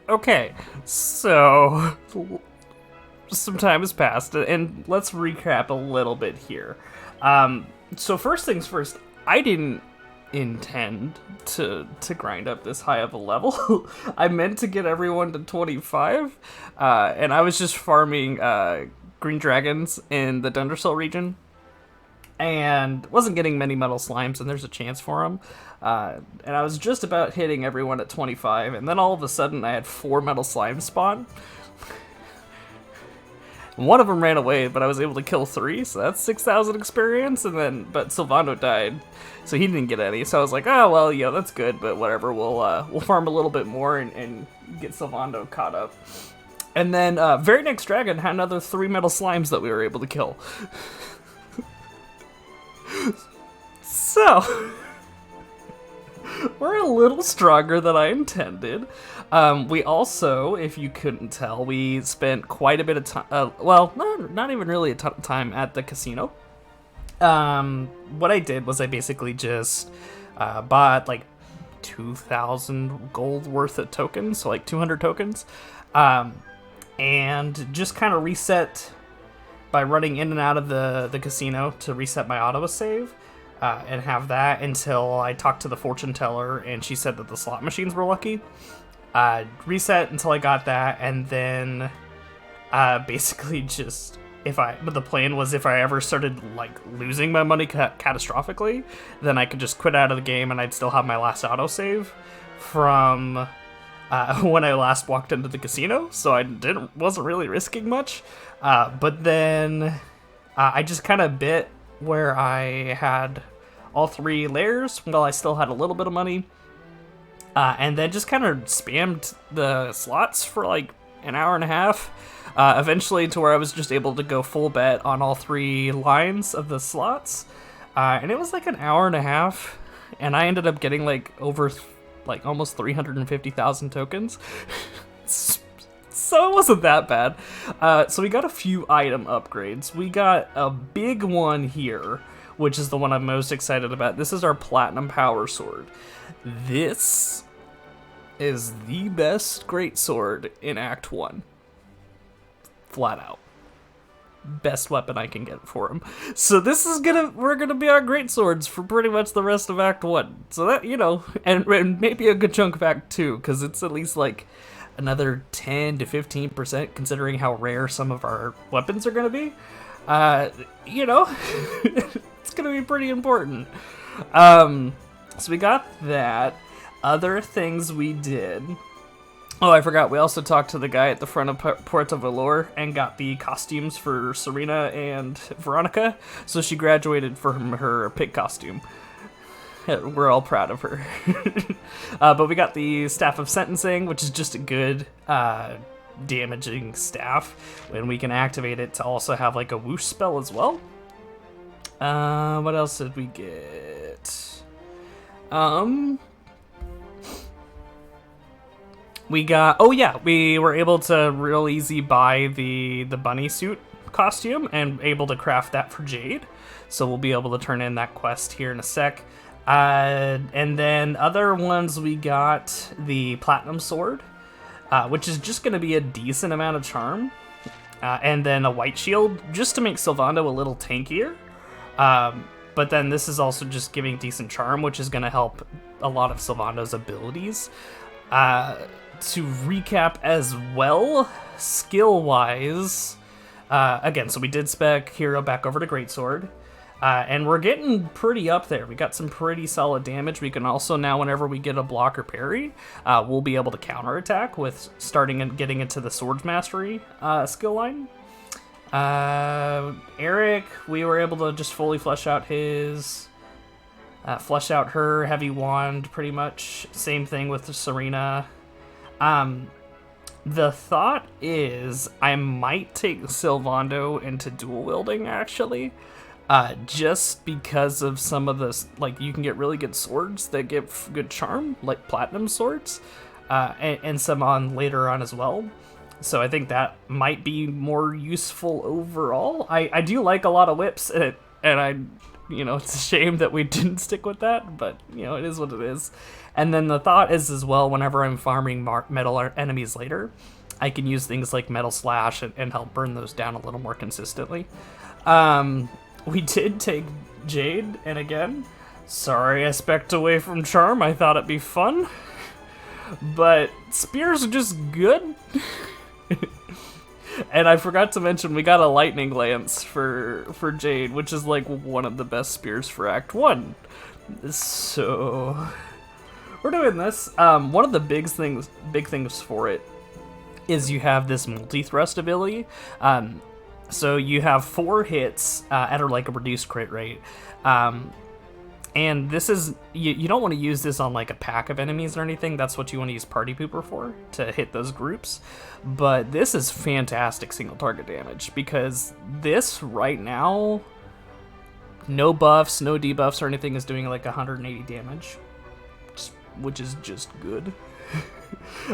Okay, so some time has passed, and let's recap a little bit here. So first things first, I didn't intend to grind up this high of a level. I meant to get everyone to 25, and I was just farming green dragons in the Dundercell region, and wasn't getting many metal slimes, and there's a chance for them. And I was just about hitting everyone at 25, and then all of a sudden I had 4 metal slimes spawn. One of them ran away, but I was able to kill 3, so that's 6,000 experience. And then, but Sylvando died, so he didn't get any. So I was like, oh well, yeah, that's good, but whatever. We'll farm a little bit more and get Sylvando caught up. And then very next dragon had another 3 metal slimes that we were able to kill. So we're a little stronger than I intended. We also, if you couldn't tell, we spent quite a bit of time, well, not even really a ton of time at the casino. What I did was I basically just bought like 2,000 gold worth of tokens, so like 200 tokens, and just kind of reset by running in and out of the casino to reset my autosave. And have that until I talked to the fortune teller and she said that the slot machines were lucky. Reset until I got that, and then basically just but the plan was if I ever started like losing my money catastrophically, then I could just quit out of the game and I'd still have my last autosave from when I last walked into the casino, so I wasn't really risking much. But then I just kind of bit where I had all 3 layers while I still had a little bit of money, and then just kind of spammed the slots for like an hour and a half, eventually to where I was just able to go full bet on all 3 lines of the slots, and it was like an hour and a half, and I ended up getting like over like almost 350,000 tokens. So it wasn't that bad. So we got a few item upgrades. We got a big one here, which is the one I'm most excited about. This is our Platinum Power Sword. This is the best greatsword in Act 1. Flat out. Best weapon I can get for him. So this is we're gonna be our greatswords for pretty much the rest of Act 1. So that, you know, and maybe a good chunk of Act 2, because it's at least like another 10 to 15% considering how rare some of our weapons are going to be. You know, it's going to be pretty important. So we got that. Other things we did. Oh, I forgot. We also talked to the guy at the front of Puerto Valor and got the costumes for Serena and Veronica. So she graduated from her pig costume. We're all proud of her. But we got the Staff of Sentencing, which is just a good damaging staff, and we can activate it to also have like a whoosh spell as well. What else did we get? We got, oh yeah, we were able to real easy buy the bunny suit costume and able to craft that for Jade. So we'll be able to turn in that quest here in a sec. And then other ones, we got the Platinum Sword, which is just going to be a decent amount of charm, and then a White Shield, just to make Sylvando a little tankier. But then this is also just giving decent charm, which is going to help a lot of Sylvando's abilities. To recap as well, skill-wise, again, so we did spec Hero back over to Greatsword. And we're getting pretty up there. We got some pretty solid damage. We can also now, whenever we get a block or parry, we'll be able to counterattack with starting and getting into the Swords Mastery skill line. Eric, we were able to just fully flesh out her heavy wand, pretty much. Same thing with Serena. The thought is I might take Sylvando into dual wielding, actually. Just because of some of the, like, you can get really good swords that give good charm, like platinum swords, and some on later on as well. So I think that might be more useful overall. I do like a lot of whips, and You know, it's a shame that we didn't stick with that, but, you know, it is what it is. And then the thought is as well, whenever I'm farming metal enemies later, I can use things like Metal Slash and help burn those down a little more consistently. We did take Jade, and again, sorry I specced away from Charm, I thought it'd be fun. But spears are just good. And I forgot to mention we got a lightning lance for Jade, which is like one of the best spears for Act 1. So we're doing this. One of the big things for it is you have this multi-thrust ability. So you have 4 hits at like a reduced crit rate. And this is, you don't want to use this on like a pack of enemies or anything. That's what you want to use Party Pooper for, to hit those groups. But this is fantastic single target damage, because this right now, no buffs, no debuffs or anything, is doing like 180 damage, which is just good.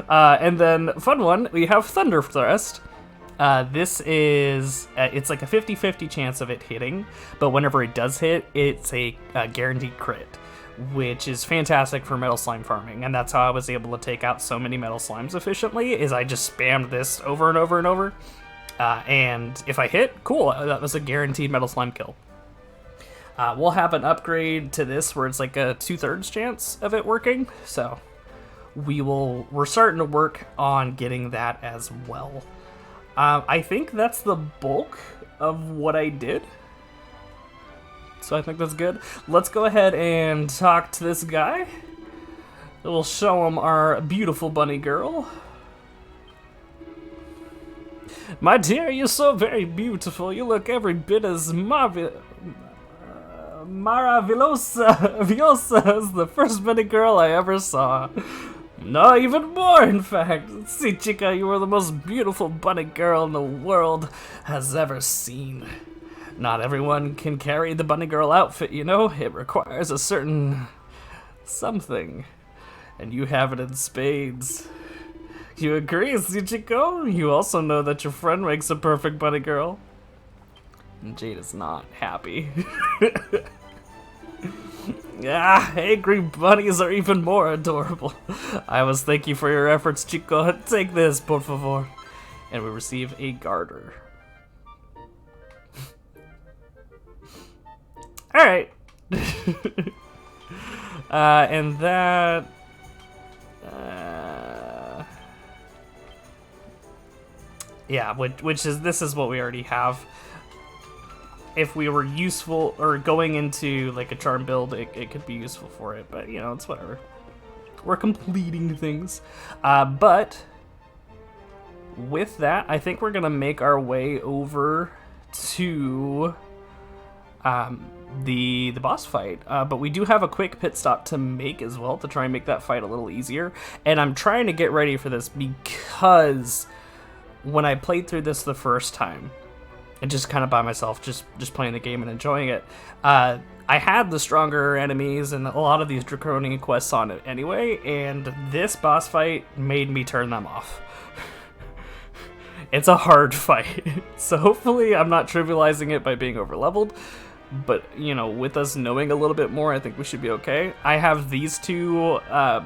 And then, fun one, we have Thunder Thrust. This is, it's like a 50-50 chance of it hitting, but whenever it does hit, it's a guaranteed crit, which is fantastic for metal slime farming, and that's how I was able to take out so many metal slimes efficiently, is I just spammed this over and over and over, and if I hit, cool, that was a guaranteed metal slime kill. We'll have an upgrade to this where it's like a 2/3 chance of it working, so we're starting to work on getting that as well. I think that's the bulk of what I did. So I think that's good. Let's go ahead and talk to this guy. We'll show him our beautiful bunny girl. My dear, you're so very beautiful. You look every bit as maravillosa as the first bunny girl I ever saw. No, even more, in fact. See, chica, you are the most beautiful bunny girl the world has ever seen. Not everyone can carry the bunny girl outfit, you know? It requires a certain something. And you have it in spades. You agree, see, chico? You also know that your friend makes a perfect bunny girl. And Jade is not happy. Angry bunnies are even more adorable. I must thank you for your efforts, chico. Take this, por favor. And we receive a garter. Alright. And that... yeah, which is, this is what we already have. If we were useful, or going into like a charm build, it could be useful for it, but you know, it's whatever. We're completing things. But with that, I think we're gonna make our way over to the boss fight. But we do have a quick pit stop to make as well, to try and make that fight a little easier. And I'm trying to get ready for this because when I played through this the first time, and just kind of by myself, just playing the game and enjoying it, I had the stronger enemies and a lot of these Draconian quests on it anyway, and this boss fight made me turn them off. It's a hard fight, so hopefully I'm not trivializing it by being over-leveled, but, you know, with us knowing a little bit more, I think we should be okay. I have these two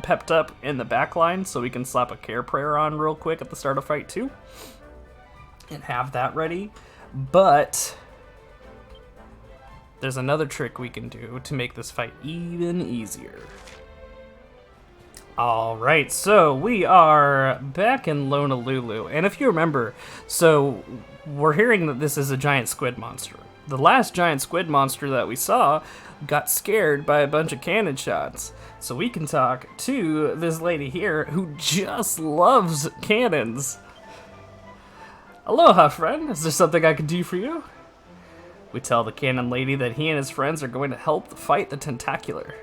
pepped up in the back line, so we can slap a care prayer on real quick at the start of fight 2, and have that ready. But there's another trick we can do to make this fight even easier. Alright, so we are back in Lonalulu, and if you remember, so we're hearing that this is a giant squid monster. The last giant squid monster that we saw got scared by a bunch of cannon shots. So we can talk to this lady here who just loves cannons. Aloha, friend. Is there something I can do for you? We tell the cannon lady that he and his friends are going to help fight the Tentacular.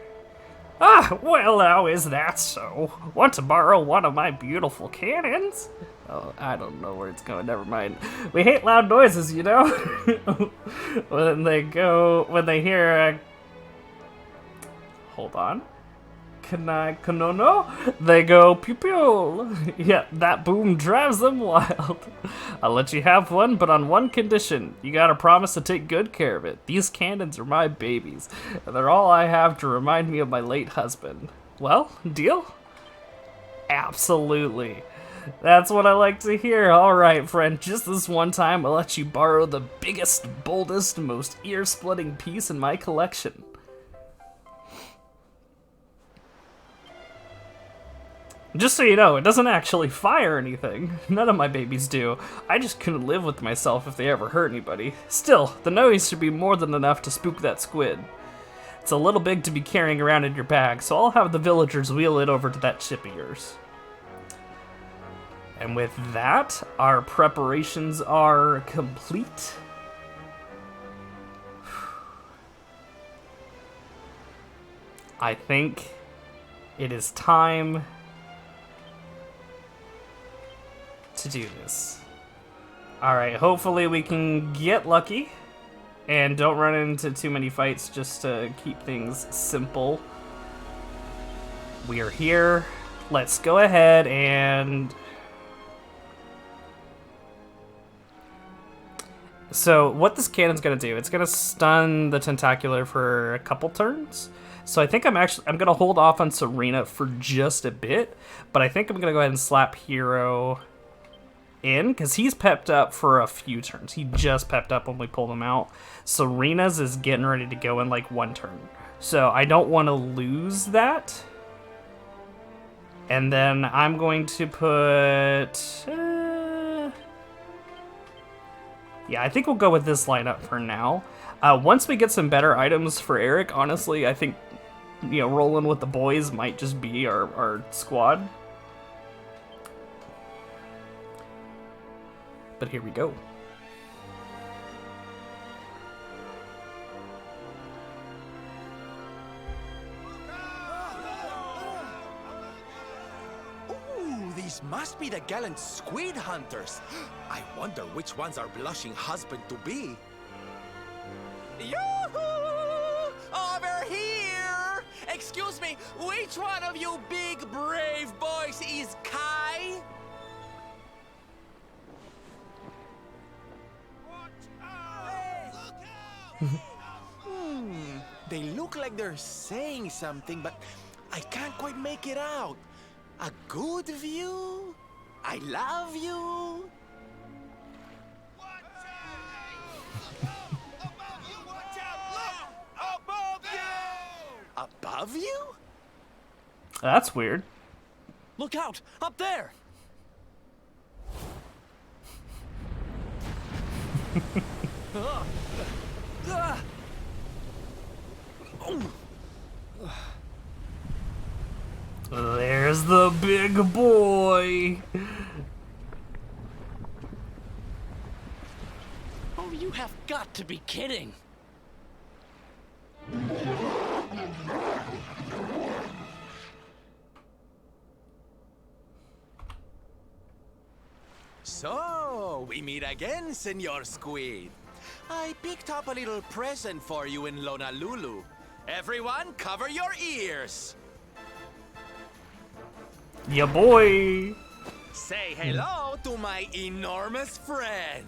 Ah, well now, is that so? Want to borrow one of my beautiful cannons? Oh, I don't know where it's going, never mind. We hate loud noises, you know? when they hear hold on. kanai kanono, they go pew pew. Yeah, that boom drives them wild. I'll let you have one, but on one condition. You gotta promise to take good care of it. These cannons are my babies, and they're all I have to remind me of my late husband. Well, deal? Absolutely. That's what I like to hear. Alright, friend, just this one time I'll let you borrow the biggest, boldest, most ear-splitting piece in my collection. Just so you know, it doesn't actually fire anything. None of my babies do. I just couldn't live with myself if they ever hurt anybody. Still, the noise should be more than enough to spook that squid. It's a little big to be carrying around in your bag, so I'll have the villagers wheel it over to that ship of yours. And with that, our preparations are complete. I think it is time to do this. Alright, hopefully we can get lucky and don't run into too many fights just to keep things simple. We are here. Let's go ahead and... So what this cannon's gonna do, it's gonna stun the Tentacular for a couple turns. So I think I'm gonna hold off on Serena for just a bit, but I think I'm gonna go ahead and slap Hero in, because he's pepped up for a few turns. He just pepped up when we pulled him out. Serena's is getting ready to go in like one turn. So I don't want to lose that. And then I'm going to put... yeah, I think we'll go with this lineup for now. Once we get some better items for Eric, honestly, I think, you know, rolling with the boys might just be our squad. But here we go. These must be the gallant squid hunters. I wonder which one's our blushing husband to be. Yoo-hoo! Over here! Excuse me, which one of you big brave boys is Kai? They look like they're saying something, but I can't quite make it out. A good view? I love you? Watch out! Above you! Watch out! Look! Above you! Above you? That's weird. Look out! Up there! There's the big boy. Oh, you have got to be kidding. So, we meet again, Senor Squid. I picked up a little present for you in Lonalulu. Everyone, cover your ears. Ya boy. Say hello to my enormous friend.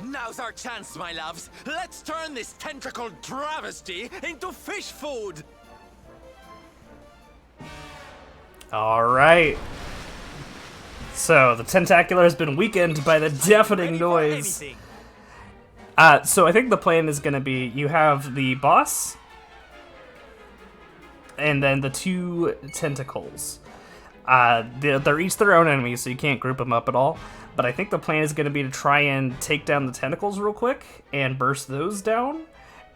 Now's our chance, my loves. Let's turn this tentacled travesty into fish food. All right. So the Tentacular has been weakened by the deafening noise. So I think the plan is going to be you have the boss and then the two tentacles. They're each their own enemy, so you can't group them up at all. But I think the plan is going to be to try and take down the tentacles real quick and burst those down.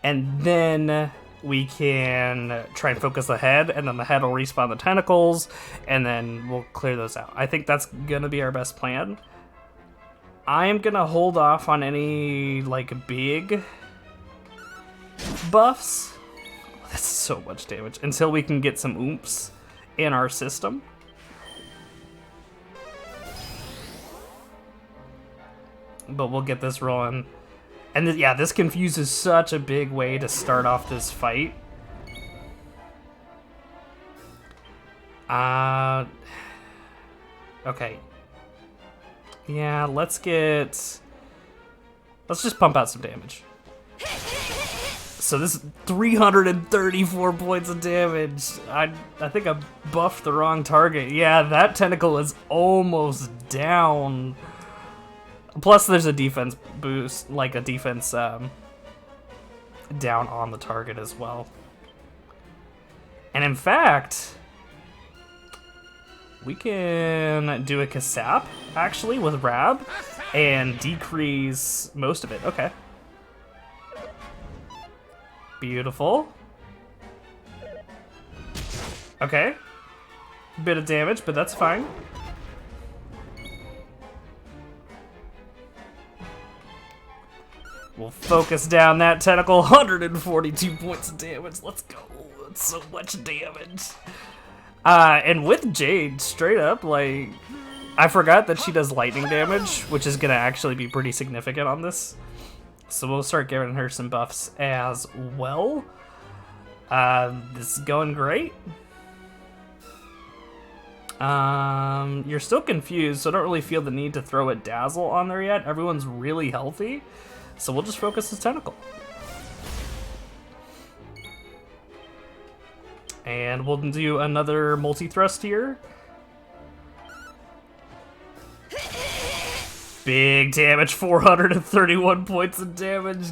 And then we can try and focus the head, and then the head will respawn the tentacles, and then we'll clear those out. I think that's going to be our best plan. I am going to hold off on any, like, big buffs. That's so much damage. Until we can get some oomps in our system. but we'll get this rolling. And yeah, this confuse is such a big way to start off this fight. Okay. Yeah, let's just pump out some damage. So this is 334 points of damage. I think I buffed the wrong target. Yeah, that tentacle is almost down. Plus there's a defense boost, like a defense down on the target as well. And in fact, we can do a Kasap, actually, with Rab, and decrease most of it. Okay. Beautiful. Okay. Bit of damage, but that's fine. We'll focus down that tentacle. 142 points of damage. Let's go. That's so much damage. And with Jade, straight up, like, I forgot that she does lightning damage, which is gonna actually be pretty significant on this. So we'll start giving her some buffs as well. This is going great. You're still confused, so I don't really feel the need to throw a dazzle on there yet. Everyone's really healthy, so we'll just focus the tentacle. And we'll do another multi-thrust here. Big damage, 431 points of damage.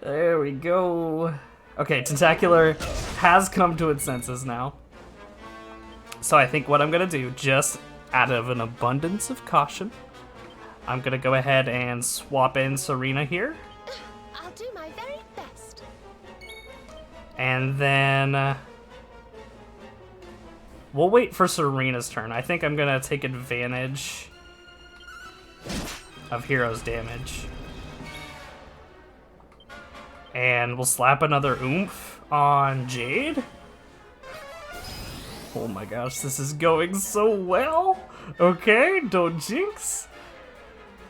There we go. Okay, Tentacular has come to its senses now. So I think what I'm gonna do, just out of an abundance of caution, I'm gonna go ahead and swap in Serena here. I'll do my very best. And then we'll wait for Serena's turn. I think I'm gonna take advantage of Hero's damage. And we'll slap another oomph on Jade. Oh my gosh, this is going so well. Okay, don't jinx.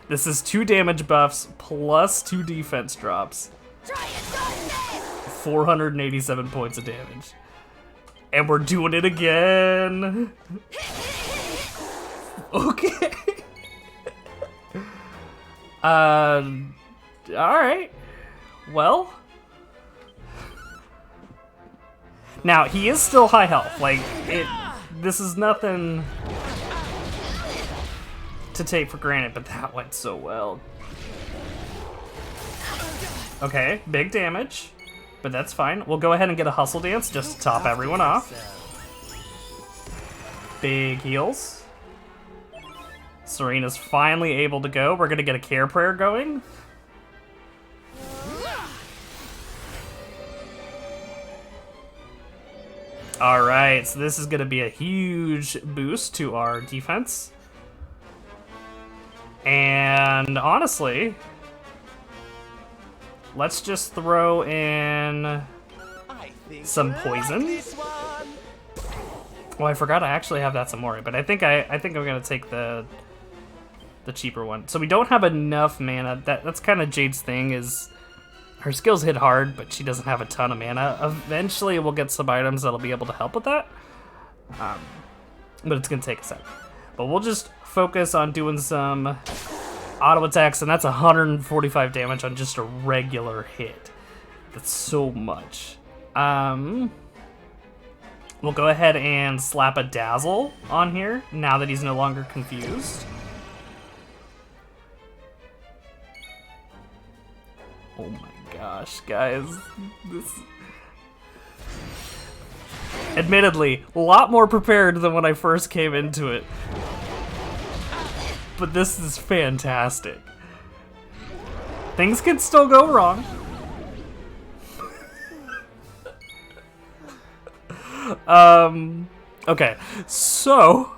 This is 2 damage buffs plus 2 defense drops. 487 points of damage. And we're doing it again. Okay. Alright. Well. Now, he is still high health. Like, this is nothing to take for granted, but that went so well. Okay, big damage, but that's fine. We'll go ahead and get a hustle dance just to top everyone off. Big heals. Serena's finally able to go. We're gonna get a care prayer going. Alright, so this is gonna be a huge boost to our defense. And honestly, let's just throw in some poison. Well, I forgot I actually have that Samori, but I think I'm gonna take the cheaper one. So we don't have enough mana. That's kind of Jade's thing, is her skills hit hard, but she doesn't have a ton of mana. Eventually we'll get some items that'll be able to help with that. But it's gonna take a sec. But we'll just focus on doing some auto attacks, and that's 145 damage on just a regular hit. That's so much. We'll go ahead and slap a dazzle on here now that he's no longer confused. Oh my gosh, guys. This... Admittedly, a lot more prepared than when I first came into it. But this is fantastic. Things can still go wrong. Okay, so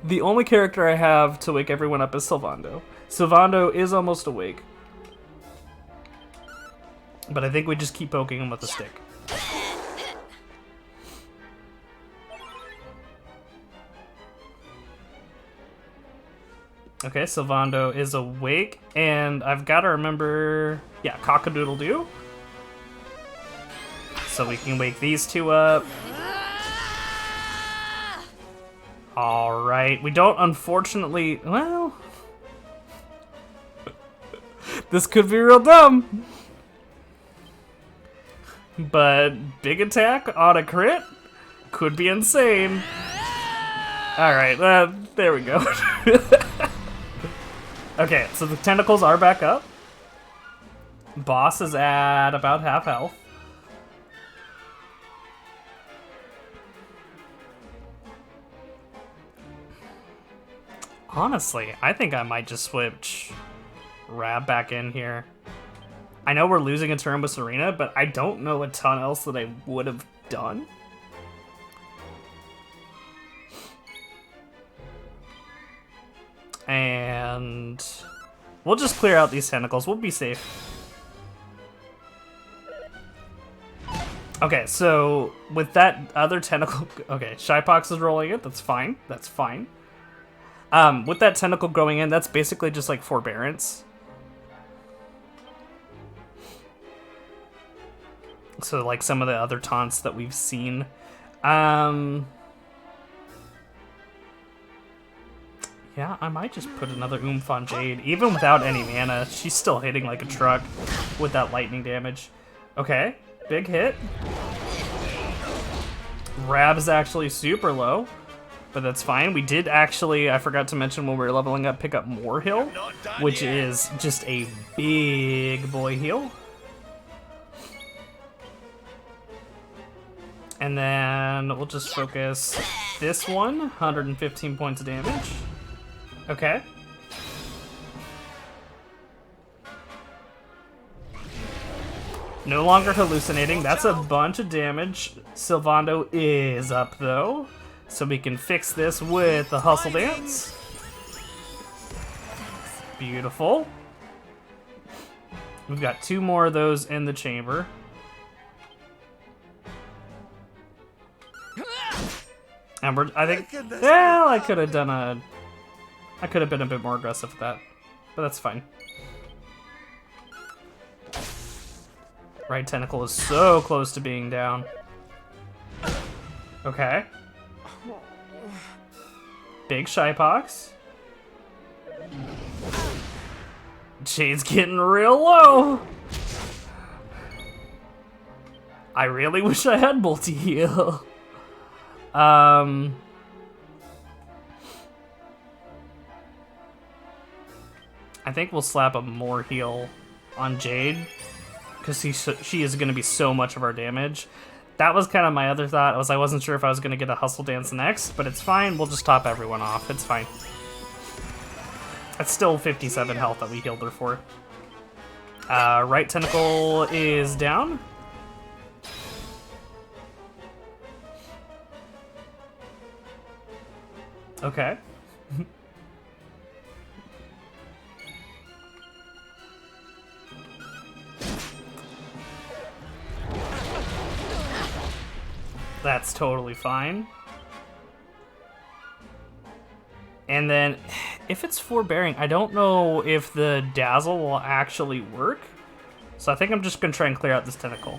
the only character I have to wake everyone up is Sylvando. Sylvando is almost awake, but I think we just keep poking him with a stick. Okay, Sylvando is awake, and I've got to remember... Yeah, cock-a-doodle-doo. So we can wake these two up. Alright, we don't unfortunately... Well... This could be real dumb. But big attack on a crit could be insane. Alright, there we go. Okay, so the tentacles are back up. Boss is at about half health. Honestly, I think I might just switch Rab back in here. I know we're losing a turn with Serena, but I don't know a ton else that I would have done. And we'll just clear out these tentacles. We'll be safe. Okay, so with that other tentacle... Okay, Shypox is rolling it. That's fine. That's fine. With that tentacle going in, that's basically just like forbearance. So like some of the other taunts that we've seen. Yeah, I might just put another Oomph on Jade. Even without any mana, she's still hitting like a truck with that lightning damage. Okay, big hit. Rab is actually super low, but that's fine. We did actually, I forgot to mention when we were leveling up, pick up more heal, which is just a big boy heal. And then we'll just focus this one, 115 points of damage. Okay. No longer hallucinating. That's a bunch of damage. Sylvando is up, though. So we can fix this with the Hustle Dance. Beautiful. We've got 2 more of those in the chamber. And we're, I think, well, I could have done a... I could have been a bit more aggressive with that, but that's fine. Right tentacle is so close to being down. Okay. Big Shypox. Jade's getting real low. I really wish I had multi-heal. I think we'll slap a more heal on Jade, because she is going to be so much of our damage. That was kind of my other thought. I wasn't sure if I was going to get a Hustle Dance next, but it's fine. We'll just top everyone off. It's fine. That's still 57 health that we healed her for. Right tentacle is down. Okay. That's totally fine. And then, if it's forbearing, I don't know if the dazzle will actually work. So I think I'm just going to try and clear out this tentacle.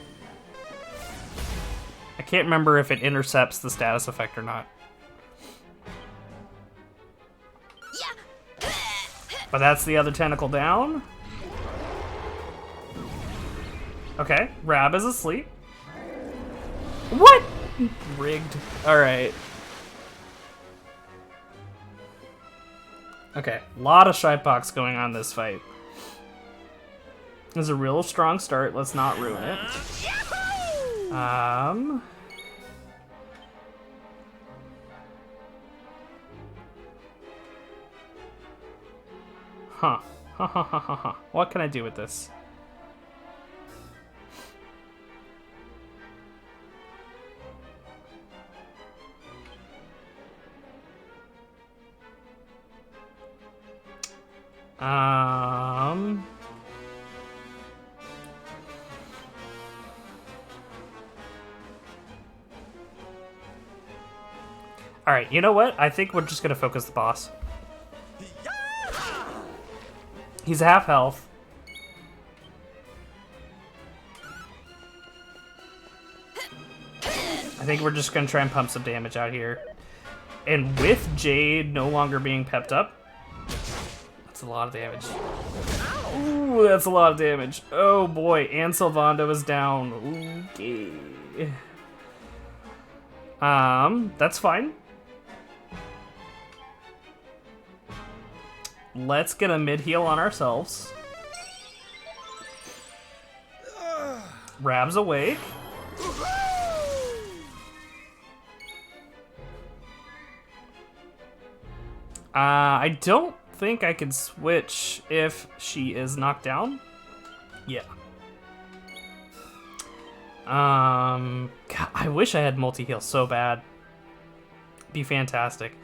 I can't remember if it intercepts the status effect or not. But that's the other tentacle down. Okay, Rab is asleep. What? Rigged. Alright. Okay, a lot of Shypox going on this fight. This is a real strong start. Let's not ruin it. Huh. What can I do with this? Alright, you know what? I think we're just gonna focus the boss. He's half health. I think we're just gonna try and pump some damage out here. And with Jade no longer being pepped up, that's a lot of damage. Ooh, that's a lot of damage. Oh boy, and Sylvando is down. Okay. That's fine. Let's get a mid heal on ourselves. Rab's awake. I don't think I can switch if she is knocked down. Yeah. God, I wish I had multi-heal so bad. Be fantastic.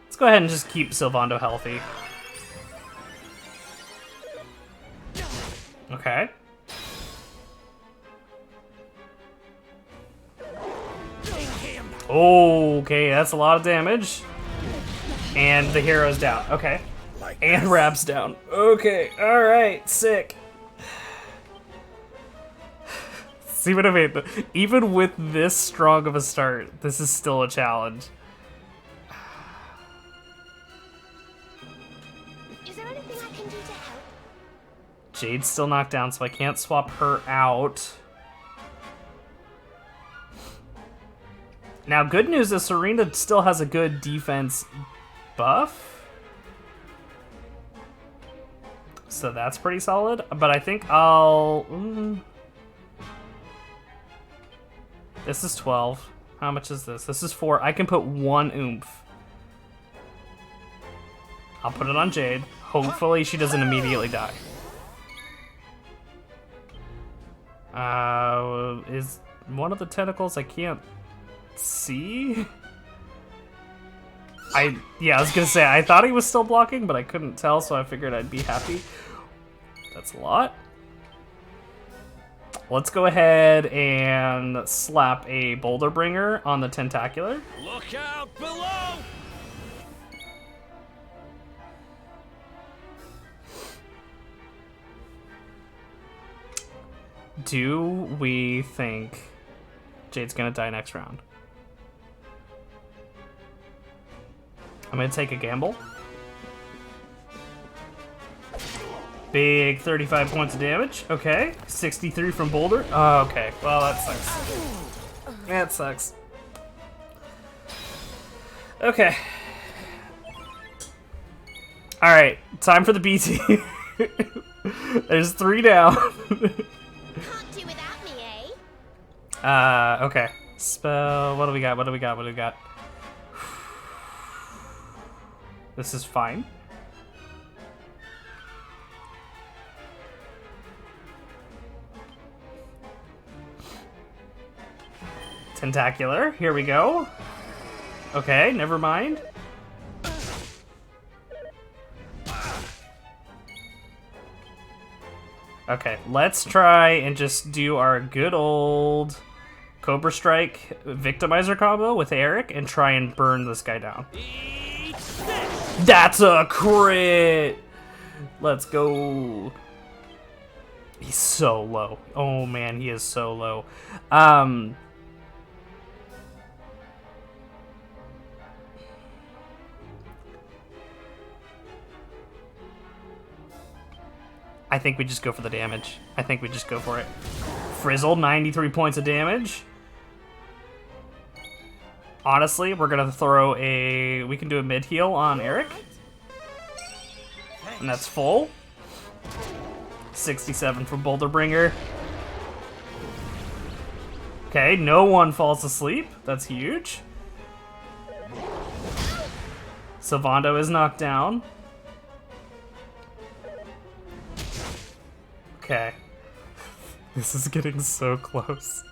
Let's go ahead and just keep Sylvando healthy. Okay. Okay, that's a lot of damage. And the hero's down. Okay. And Rab's down. Okay, alright, sick. See what I mean? Even with this strong of a start, this is still a challenge. Is there anything I can do to help? Jade's still knocked down, so I can't swap her out. Now, good news is Serena still has a good defense buff. So that's pretty solid. But I think I'll... This is 12. How much is this? This is 4. I can put 1 oomph. I'll put it on Jade. Hopefully she doesn't immediately die. Is one of the tentacles I can't see? I was gonna say, I thought he was still blocking, but I couldn't tell, so I figured I'd be happy. That's a lot. Let's go ahead and slap a Boulder Bringer on the Tentacular. Look out below! Do we think Jade's gonna die next round? I'm gonna take a gamble. Big 35 points of damage. Okay. 63 from Boulder. Oh, okay. Well, that sucks. That sucks. Okay. Alright. Time for the BT. There's 3 down. Can't do without me, eh? Okay. Spell. What do we got? What do we got? What do we got? This is fine. Tentacular, here we go. Okay, never mind. Okay, let's try and just do our good old Cobra Strike Victimizer combo with Eric and try and burn this guy down. That's a crit! Let's go. He's so low. Oh man, he is so low. I think we just go for the damage. I think we just go for it. Frizzle, 93 points of damage. Honestly, we're gonna throw a... We can do a mid-heal on Eric. And that's full. 67 from Boulder Bringer. Okay, no one falls asleep. That's huge. Sylvando is knocked down. Okay. This is getting so close.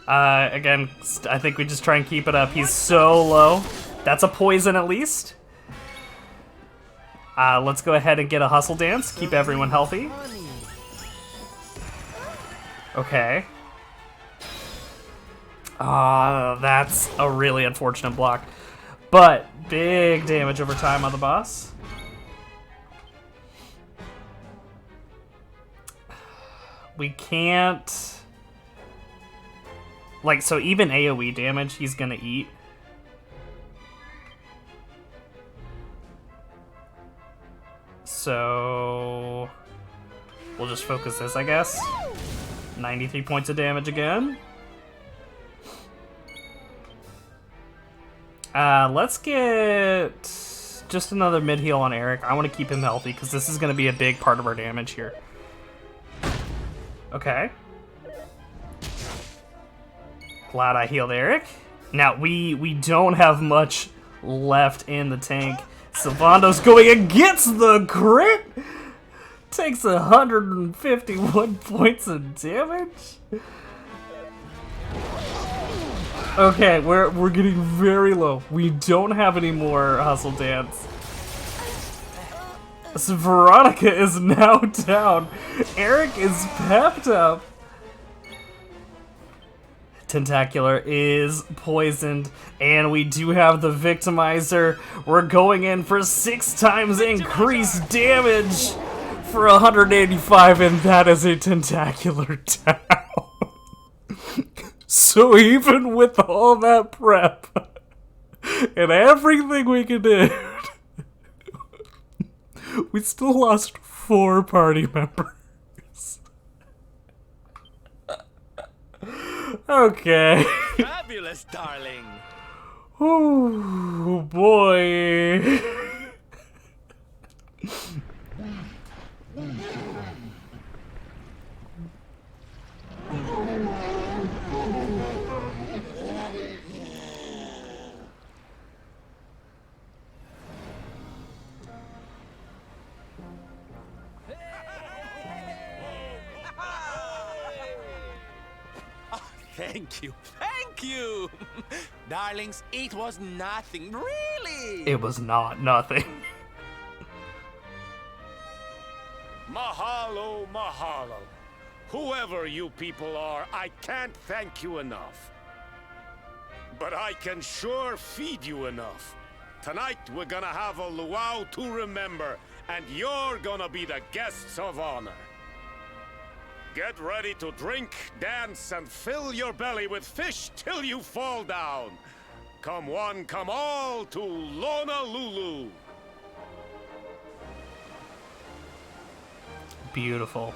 Again, I think we just try and keep it up. He's so low. That's a poison at least. Let's go ahead and get a hustle dance. Keep everyone healthy. Okay. Ah, that's a really unfortunate block. But big damage over time on the boss. We can't... Like, so even AoE damage, he's gonna eat. So... We'll just focus this, I guess. 93 points of damage again. Let's get just another mid-heal on Eric. I want to keep him healthy, because this is going to be a big part of our damage here. Okay. Glad I healed Eric. Now, we don't have much left in the tank. Sylvando's going against the crit! Takes 151 points of damage? Okay, we're getting very low. We don't have any more Hustle Dance. So Veronica is now down. Eric is pepped up. Tentacular is poisoned, and we do have the Victimizer. We're going in for 6 times increased damage for 185, and that is a Tentacular down. So even with all that prep and everything we could do, we still lost 4 party members. Okay. Fabulous, darling. Oh boy. Thank you. Thank you. Darlings, it was nothing, really. It was not nothing. Mahalo, mahalo. Whoever you people are, I can't thank you enough. But I can sure feed you enough. Tonight we're gonna have a luau to remember, and you're gonna be the guests of honor. Get ready to drink, dance, and fill your belly with fish till you fall down. Come one, come all to Honolulu. Beautiful.